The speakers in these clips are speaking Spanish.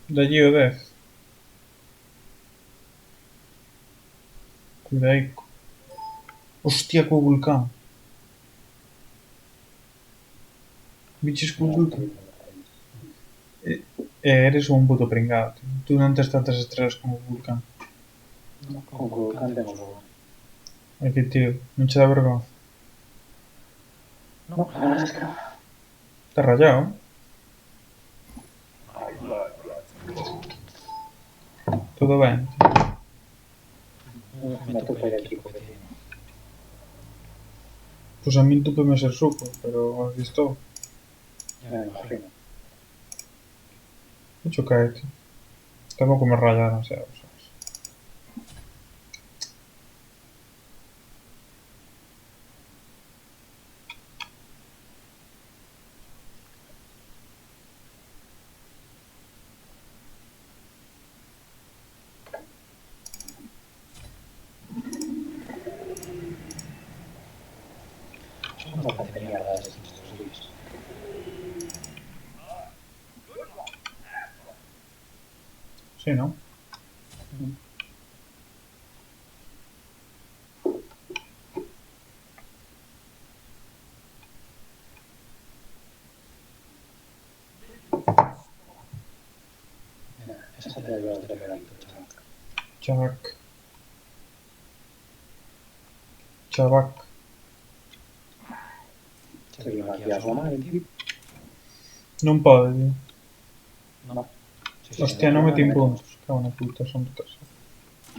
Da Geodeath. Cuidado. Hostia, con volcán. Bichos con No, volcán. no, Eres un puto pringado, tío. Tú no tienes tantas estrellas como volcán. no, con Kukulkan tengo solo una. Aquí, tío. Mucha da vergüenza. No, la verdad es que no. Está rayado. Todo bien. Me toca el equipo que tiene. Pues a mí tupe me ser supo, pero aquí estoy. Ya me imagino. Mucho cae, tío. Tampoco me raya demasiado, ¿sabes? Son bastante mierdas estos leaves. Sí, ¿no? Mira, esa te la llevas de regalito, chaval. Chavac. Chavac. Se vino aquí a asomar el tipo. Non pode, tío. No. Si se me Hostia, no asoma, metí le meto. puntos. Cago na puta, son putas.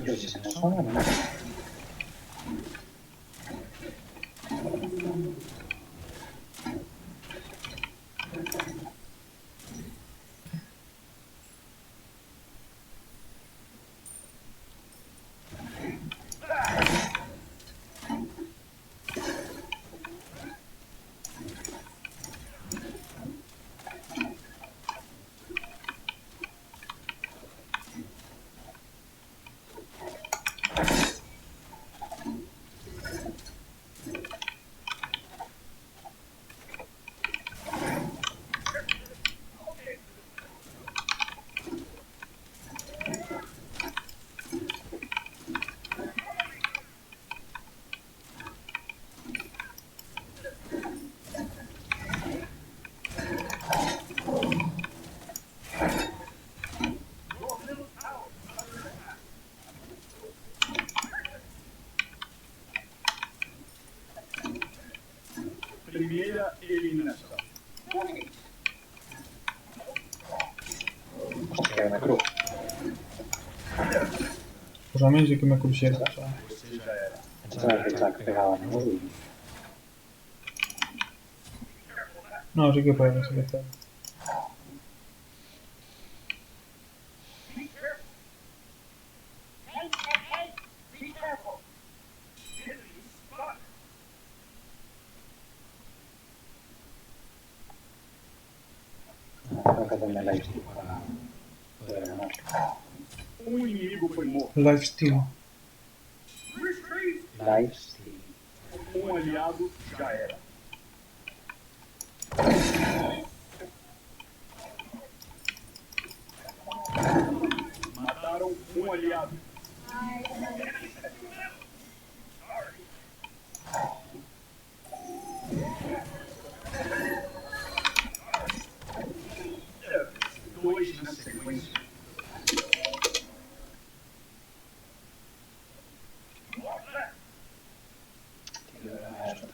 Yo si se me asoma, le meto. Primera eliminación. Hostia, que me crujo. Pues a mí sí que me cruciera, chaval. Você já era. Pensaba que Jack pegaba nuevo y No, sí que pega, sí que pega. tengo que hacerme lifesteal para poder ganar. Inimigo foi morto. Lifesteal. Lifesteal. Aliado já era. Mataram aliado. Dois na sequência. Tío, era esto.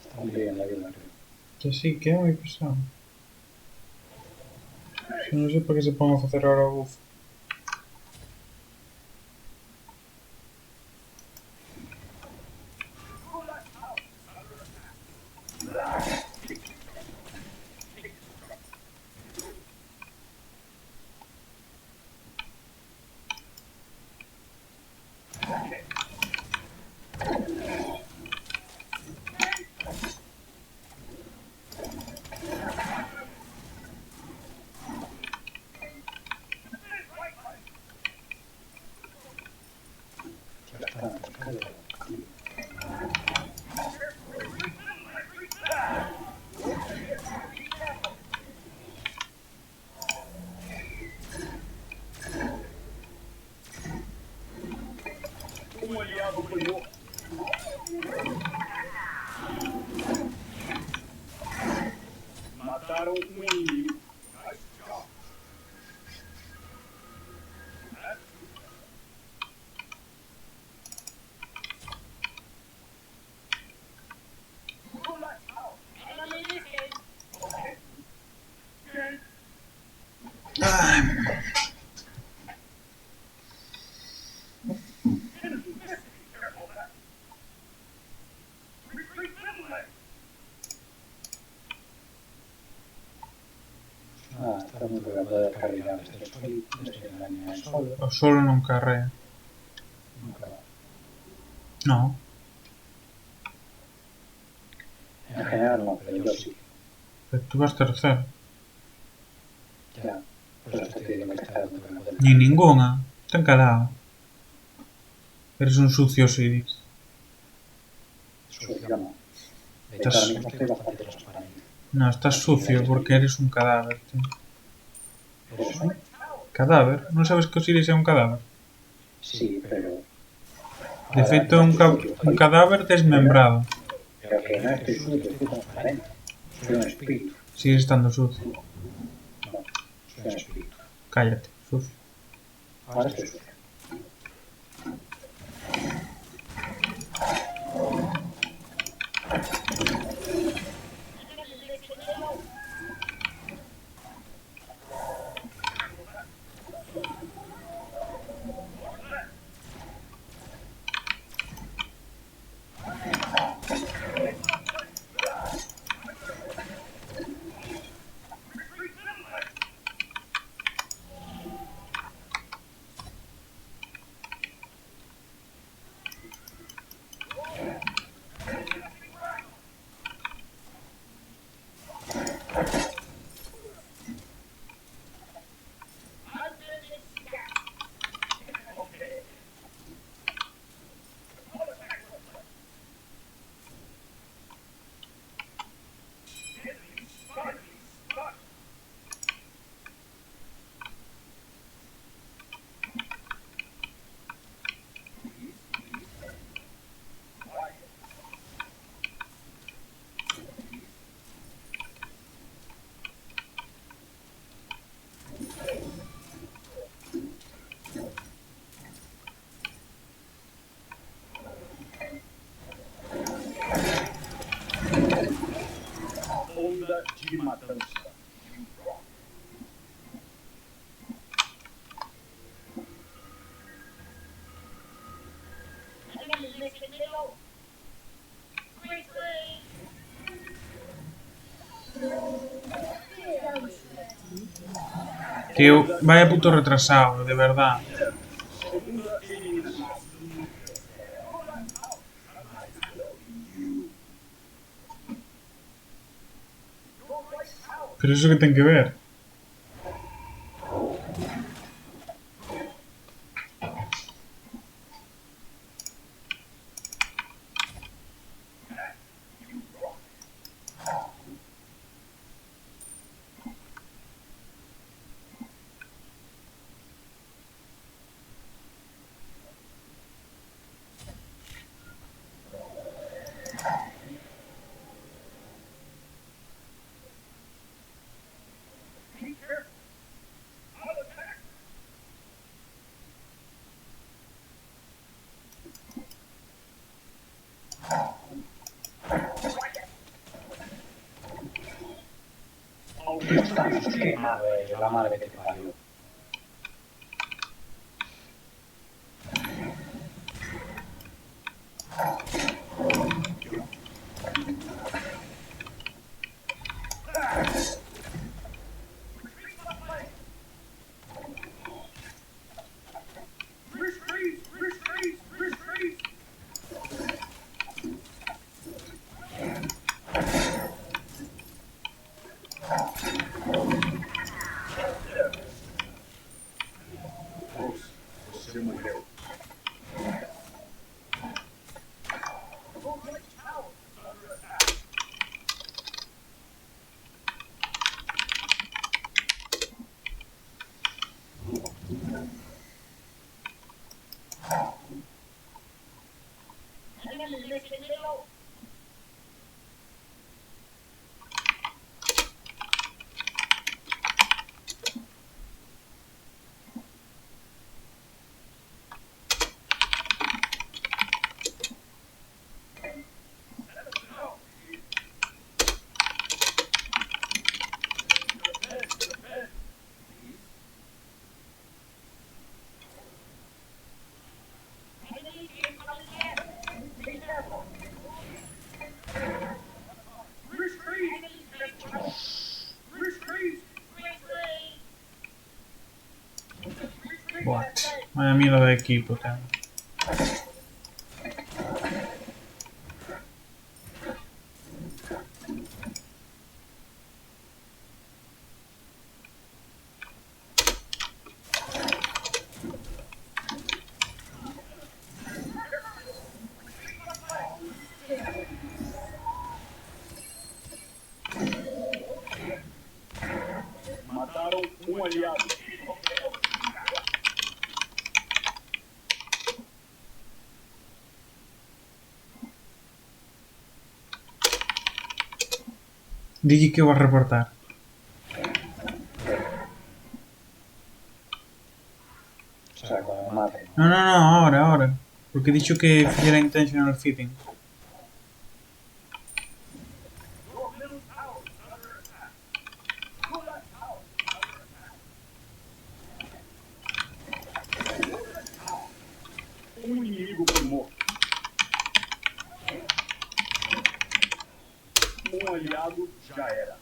Están bien la vida, creo. Que sí, que é moi pesado. Se non sei para que se pon a facer ahora o buff. Um aliado foi morto. Mataram um inimigo. Estamos jugando de carrera desde el sol, desde el año del sol. O solo non carrea. Nunca. No. En general no, pero yo sí. Pero tú vas tercero. Ya. Por eso te digo que está donde me puedo. Ni ninguna. Ten calado. Eres un sucio, Siris. Sucio no. De hecho, Estás- ahora mismo estoy bastante transparente. No, estás sucio porque eres un cadáver, tío. ¿Eres un? Cadáver? Non sabes que Osiris é un cadáver? Sí, pero... De feito, é un cadáver desmembrado. Pero que no estoy sucio, estoy transparente. Soy un espíritu. Sigues estando sucio. No, soy un espíritu. Cállate, sucio. Ahora estoy sucio. Onda de matança. Tío, vaya puto retrasado, de verdad. Segunda eliminação. Pero eso que ten que ver. Qué madre, la madre que te parió. Você morreu. What? Vaya mierda de equipo tengo. Mataron un aliado. Digi que va a reportar. O sea, cuando me maten. No, no, no, ahora. Porque he dicho que hiciera intentional fitting. Um inimigo foi morto. Um aliado já era.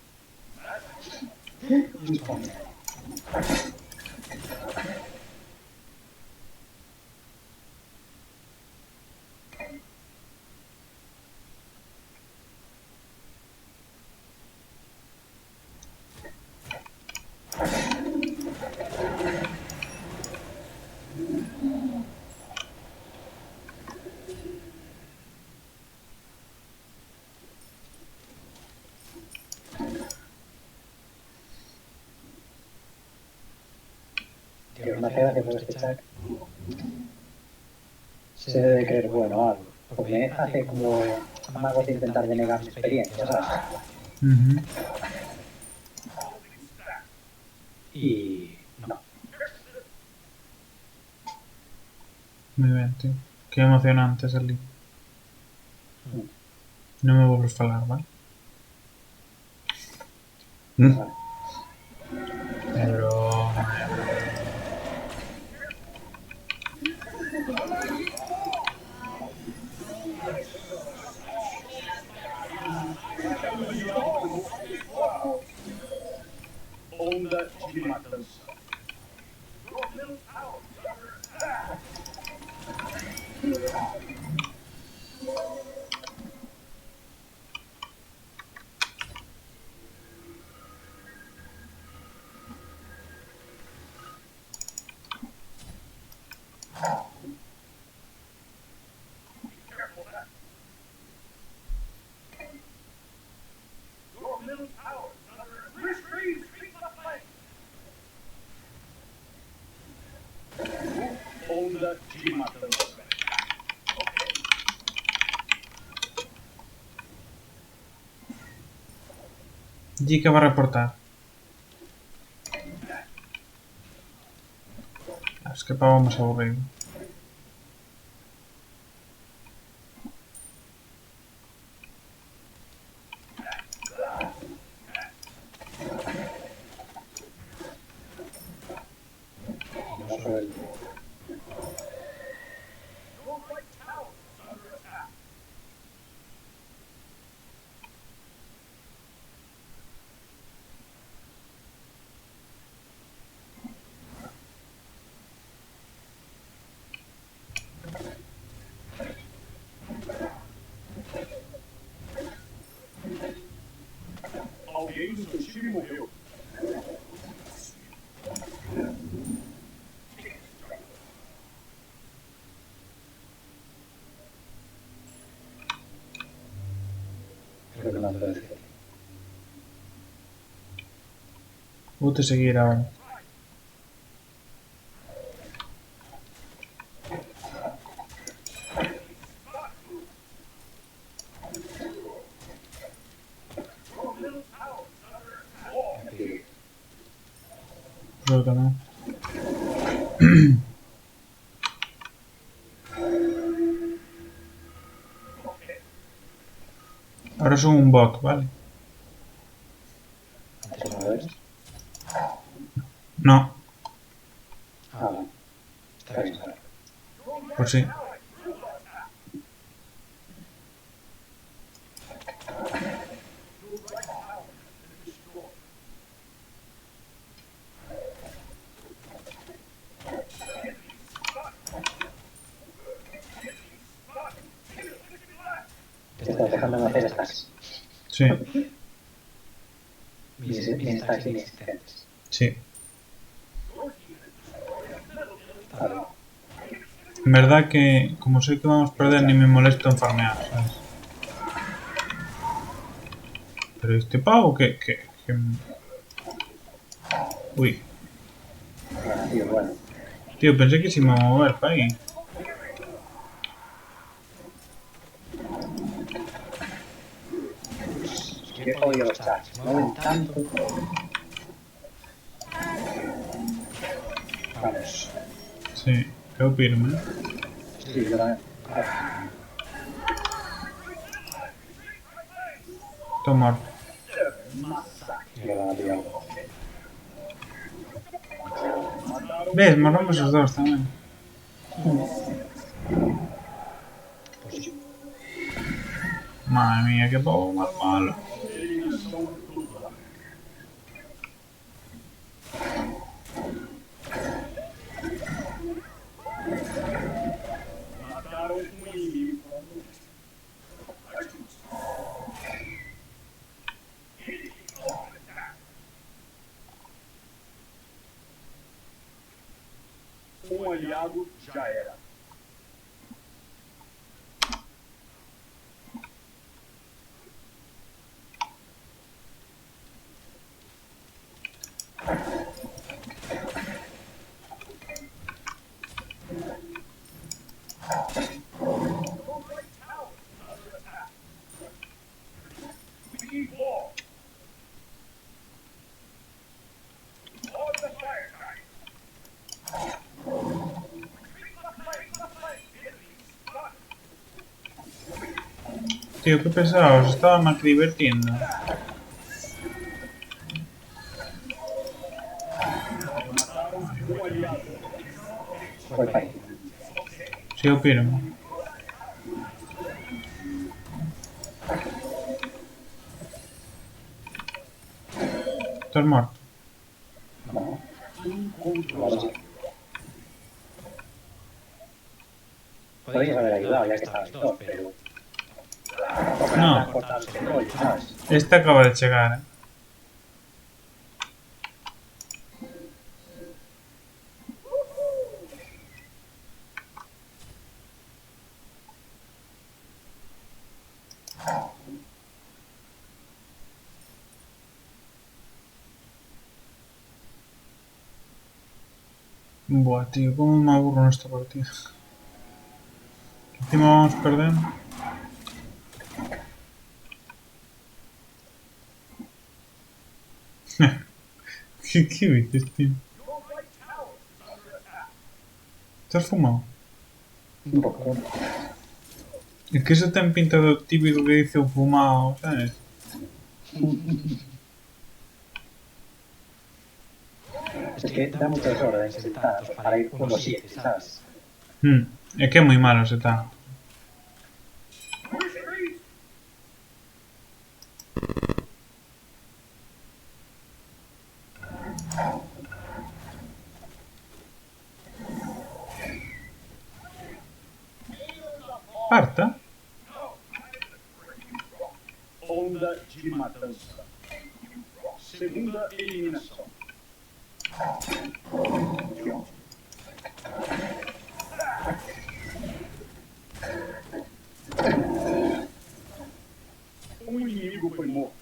Tío, me hace gracia por este chat. Se debe creer bueno o algo. Porque me hace como magos de intentar denegar mi experiencia, ¿sabes? Ujú. Y no. Muy bien, tío. Qué emocionante salir. No me vuelves a hablar, ¿vale? Vale. Pero... Onda de matança. Onda de matança. G que va a reportar. Es que pavo más aburrido. Y no solo el... Alguém do seu time morreu. Creo que no puedo decir. Voy a seguir ahora. creo también. Ahora son un bot, ¿vale? ¿Antes no lo eres? No, Ah, vale. Está bien, saber. pues sí. Te estás dejando hacer estas Sí, stacks inexistentes. sí. Está bien. En verdad que, como sé que vamos a perder, ni me molesto en farmear, ¿sabes? Pero este pavo que... Uy. Bueno, tío, bueno. Tío, pensé que se iba a mover para ahí. Yo odio los chats. Mueven tanto. Vamos. Sí, quedó firme. Sí, yo también. Tomar. Yo la tío. ¿Ves? Matamos esos dos también. Pues sí. Madre mía, qué pavo más malo. Eliminação dupla. Mataram um inimigo. Um aliado já era. Tío, qué pesados. Estaban aquí divirtiendo. Um aliado. Voy para ahí. Sigo firme. Estás muerto. No. Incontrolável. Ahora sí. Podéis haber ayudado ya que estabais dos, pero. No. Cortaros el rollo, ¿sabes? Este acaba de llegar, ¿eh? Buah, tío, cómo me aburro en esta partida. Encima vamos perdiendo. ¿Qué dices, tío? ¿Te has fumado? Un poco. Es que eso te han pintado típico que dice un fumado, ¿sabes? Es que da muchas órdenes sentadas para ir 1-7, ¿sabes? Es que es muy malo ese tan. Parta. Onda de matança. Segunda eliminação. Um inimigo foi morto.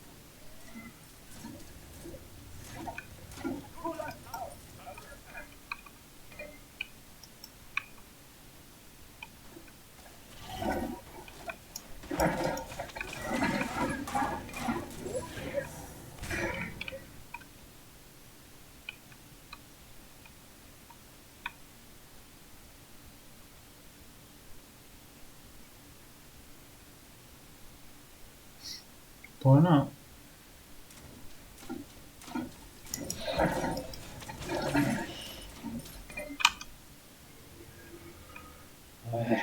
Pues no. A ver.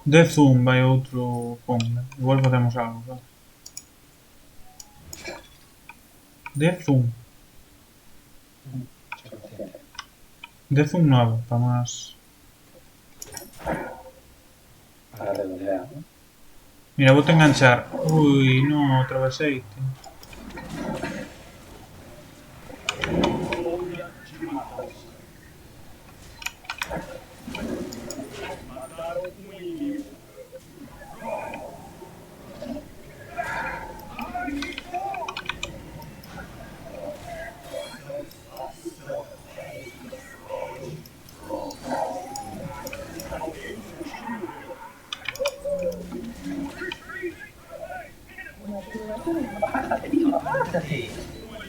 De Zoom vai outro Pongla. Igual facemos algo, claro. De Zoom. De Zoom 9, para más. Para redondear, ¿no? Mira, vou te enganchar. Uy, no, otra vez aceite. Onda de matança. Mataram um inimigo.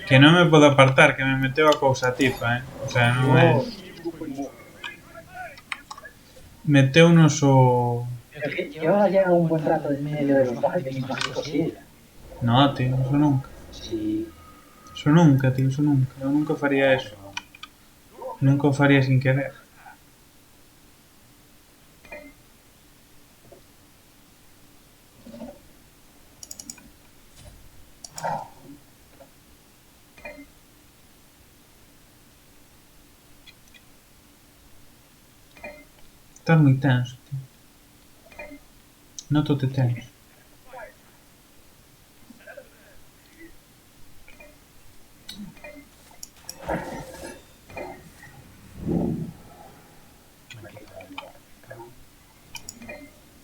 Que non me podo apartar, que me meteu a cousa tipa, O sea, non é... O inimigo foi morto. Meteunos o... Pero es que llevaba ya un buen rato en medio de los bajes de impactos y ella. No, tío, eso nunca. Sí. Eso nunca, tío, eso nunca. Eu nunca faría eso. Nunca o faría sin querer. Estás moi tenso, tío. Noto-te tenso.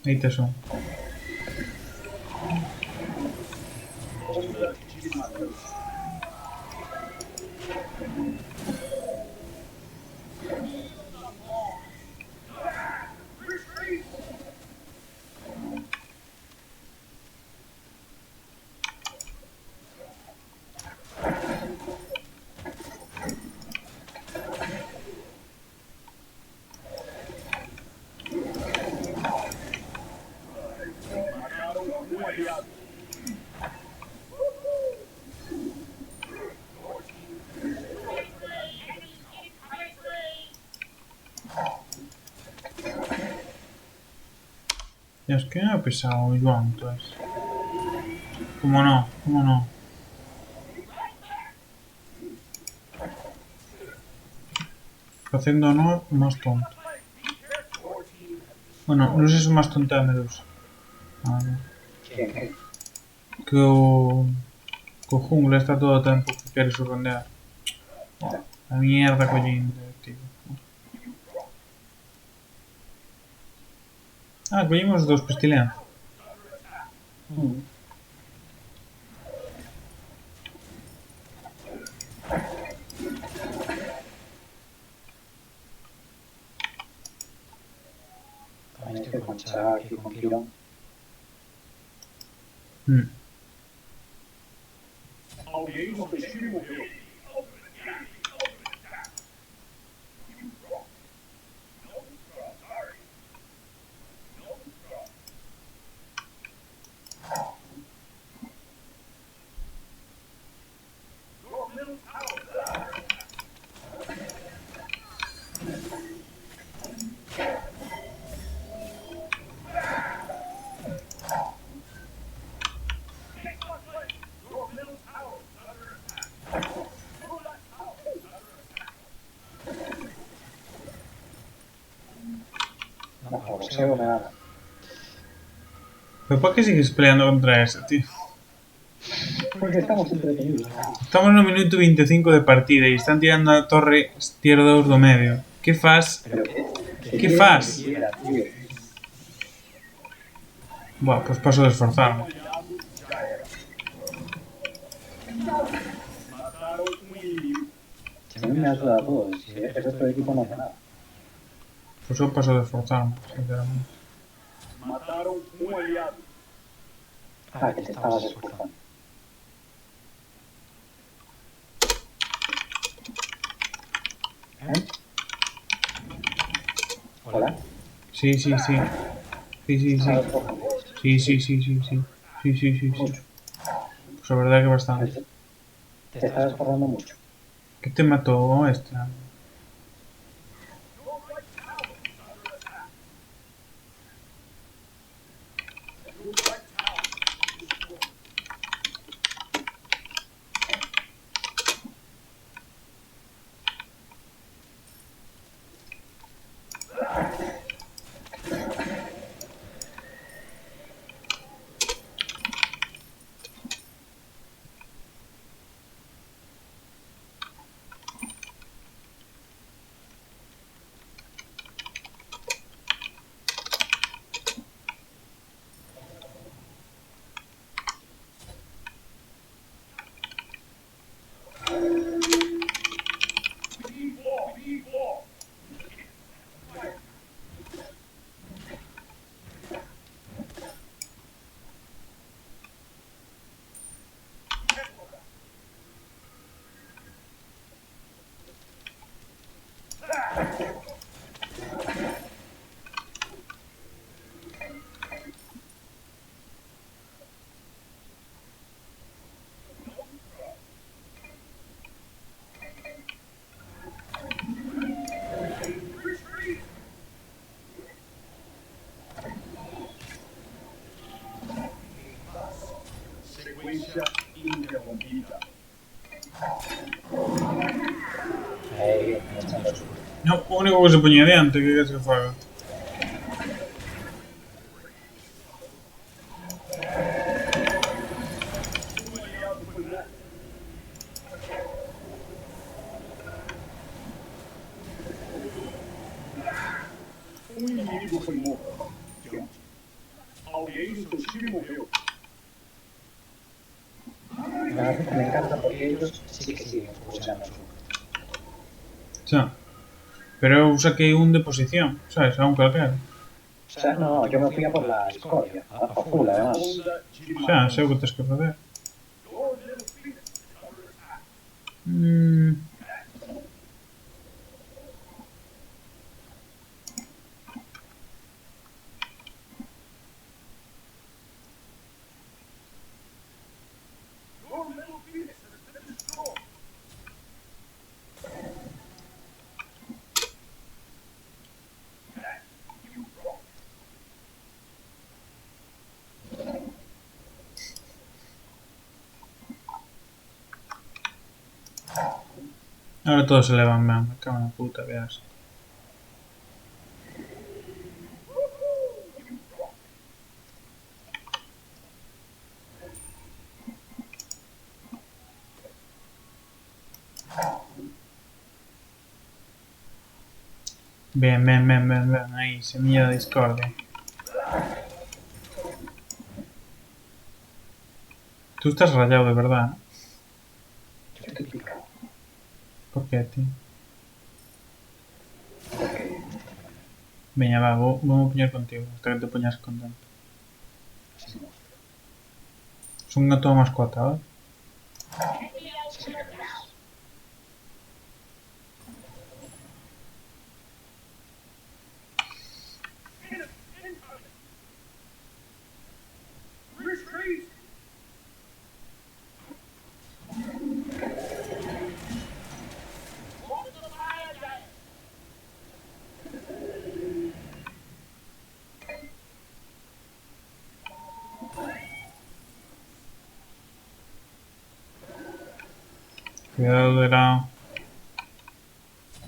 Aí te son. Onda de matança. Mataram um aliado. Dios, que me ha pesado Joan, entonces. ¿Cómo no? ¿Cómo no? Haciendo honor, más tonto. Bueno, non sei se máis tonta a Medusa. A ver. ¿Quién? Que o jungla está todo o tempo que quere surrondear. A mierda collín, tío. Ah, collimos dos pestilencias. También es que con Chak y con Kiro. Alguém no festivo morreu. No, por boxeo me gana. Pero ¿para qué sigues peleando contra ese, tío? Porque estamos entretenidos. Estamos no minuto 25 de partida e están tirando a torre tier 2 do medio. Que faz? Pero ¿Qué fas? quiera, tío. Buah, pues paso de esforzarme. Mataram um inimigo. A mí me ha sudado todo. Si el resto del equipo no hace nada. Pues yo paso de esforzarme, sinceramente. Mataron un aliado. Ah, que te estabas esforzando. ¿Eh? ¿Hola? Sí, sí, sí. Sí, sí, sí. Estabas esforzando. Sí, sí, sí, sí, sí. Sí, sí, sí, sí. Mucho. Pues la verdad que bastante. Te estabas esforzando mucho. ¿Qué te mató esta? Secuencia interrumpida. Ahí, echando su. No, o único que se ponía diante, que queres que faga? Um inimigo foi morto. Alguém do seu time morreu. Me encanta porque ellos sí que siguen fusionando su. O sea, pero eu saquei un de posición, sabes? A un calquera. O sea, no, yo me fui a por la discordia. A full, además. Onda de O sea, sei o que tens que facer. Mm, ahora todos se levan ben, me cago na puta, veas. Ben, ben, ben, ben, ben, aí, semilla de discordia. Tú estás rayado de verdad, ¿no? Yo estoy picado. ¿Por qué, tío? Porque. Veña, va, vamos a poñer contigo, hasta que te poñas contento. Así no. Es un gato mascota, ¿vale? Sí, me ves. Retreat! Cuidado de lado.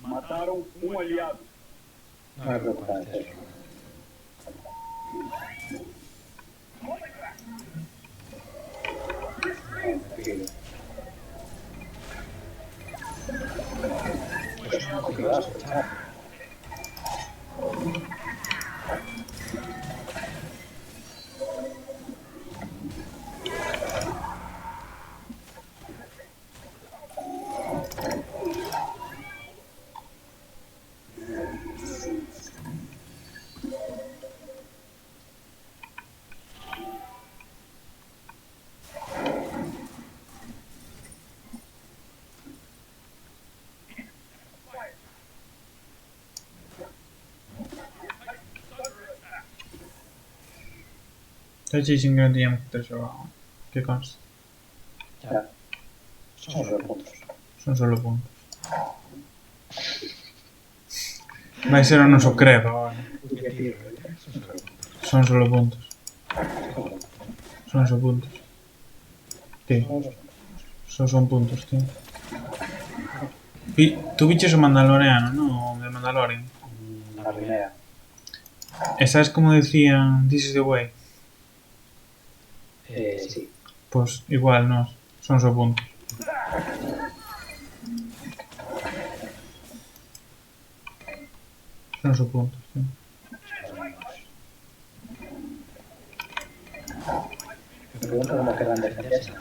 Mataron um aliado. No me preocupa, en serio. No, me pido. Pues no te quedas, chaval. Está dicen que no teníamos que ter xogado. Que consta. Ya. Son solo puntos. Son solo puntos. Vai ser o noso credo agora. Son solo puntos. Son solo puntos. Tío, solo son puntos, tío. Tú biches o Mandaloriano, ¿no? O de Mandalorian. La primera. ¿Esa es como decían This is the way? Sí. Pues igual, no. Son solo puntos. Son solo puntos, tío. Me pregunto cómo quedan defensas.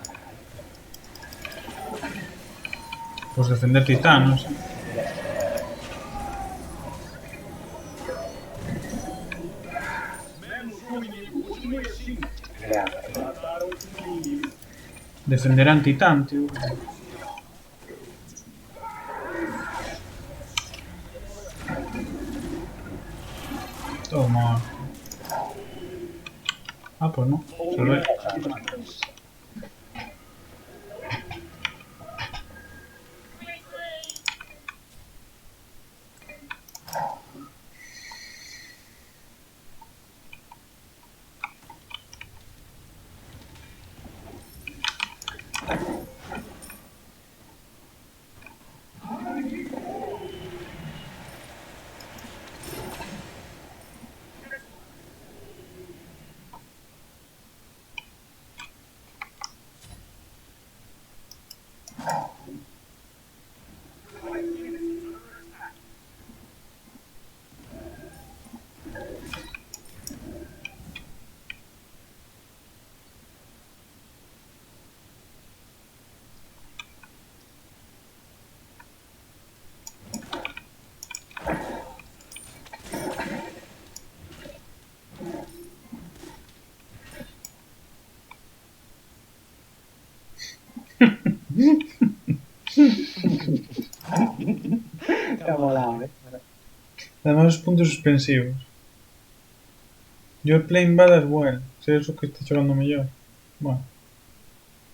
Pues defender titanos. Ya. Defenderán titán, tío. Toma. Ah, pues no. Se ve. Te ha molado, Además, los puntos suspensivos. You're playing bad as well. Si eso que está jugando mellor. Bueno.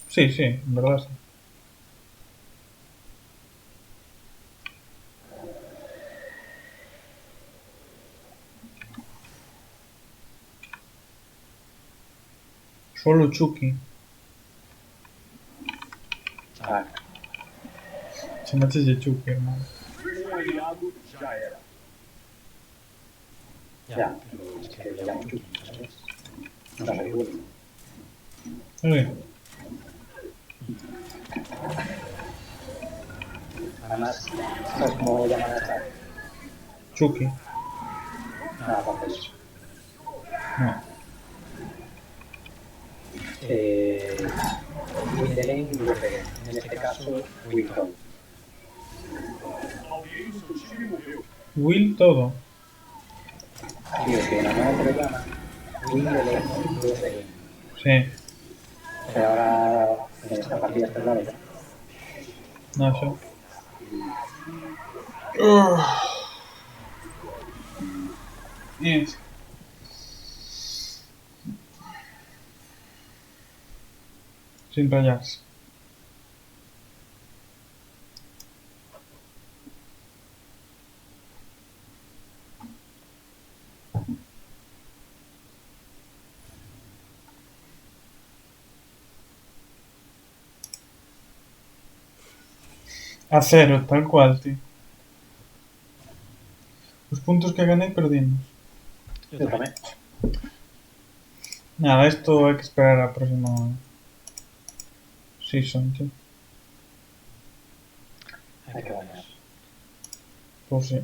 Sí, sí, en verdad sí. Solo Chucky. Ah, Chamaches de Chucky, hermano. Um aliado já era. ya. Es que le llamo Chucky, ¿sabes? No soy bueno. Oye, Además, ¿sabes cómo llaman a esta? Chucky. Nada, entonces. No. Windelane y Windelane. En este caso, Wilton. Alguém do seu time morreu. Will todo. Tío, que normalmente lo llaman Windelane y Windelane. Sí. Pero ahora en esta partida está claro. No sé. Yes. Sin rayarse. A cero, tal cual, tío. Los puntos que gané perdimos. Yo también. Nada, esto hay que esperar a la próxima season, tío. Hay que ganar. Pues sí.